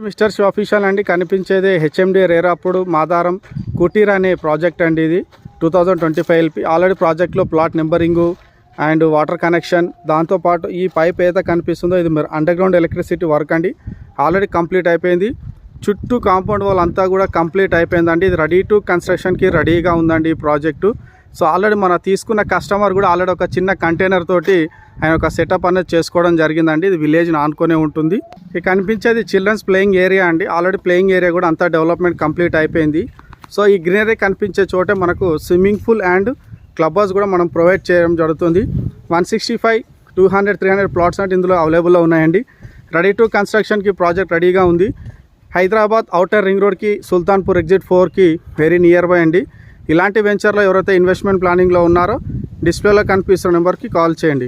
Mister show official అండి. కనిపించేది HMD రేరాపూడ్ Madaram Kutir అనే ప్రాజెక్ట్ అండి. ఇది 2025 LP ఆల్రెడీ ప్రాజెక్ట్లో ప్లాట్ నెంబరింగు అండ్ వాటర్ కనెక్షన్, దాంతోపాటు ఈ పైప్ ఏదైతే కనిపిస్తుందో ఇది అండర్ గ్రౌండ్ ఎలక్ట్రిసిటీ వర్క్ అండి. ఆల్రెడీ కంప్లీట్ అయిపోయింది. చుట్టూ కాంపౌండ్ వాల్ అంతా కూడా కంప్లీట్ అయిపోయిందండి. ఇది రెడీ టు కన్స్ట్రక్షన్కి రెడీగా ఉందండి ఈ ప్రాజెక్టు. సో ఆల్రెడీ మన తీసుకున్న కస్టమర్ కూడా ఆల్రెడీ ఒక చిన్న కంటైనర్ తోటి ఆయన ఒక సెటప్ అనేది చేసుకోవడం జరిగిందండి. ఇది విలేజ్ని ఆనుకునే ఉంటుంది. ఇక్కడ కనిపించేది చిల్డ్రన్స్ ప్లేయింగ్ ఏరియా అండి. ఆల్రెడీ ప్లేయింగ్ ఏరియా కూడా అంతా డెవలప్మెంట్ కంప్లీట్ అయిపోయింది. సో ఈ గ్రీనరీ కనిపించే చోటే మనకు swimming pool and club house కూడా మనం ప్రొవైడ్ చేయడం జరుగుతుంది. 165, 200, 300 ప్లాట్స్ అంటే ఇందులో అవైలబుల్లో ఉన్నాయండి. రెడీ టు కన్స్ట్రక్షన్కి ప్రాజెక్ట్ రెడీగా ఉంది. హైదరాబాద్ ఔటర్ రింగ్ రోడ్కి సుల్తాన్పూర్ ఎగ్జిట్ 4కి వెరీ నియర్ బై అండి. ఇలాంటి వెంచర్లో ఎవరైతే ఇన్వెస్ట్మెంట్ ప్లానింగ్లో ఉన్నారో డిస్ప్లేలో కనిపిస్తున్న నెంబర్కి కాల్ చేయండి.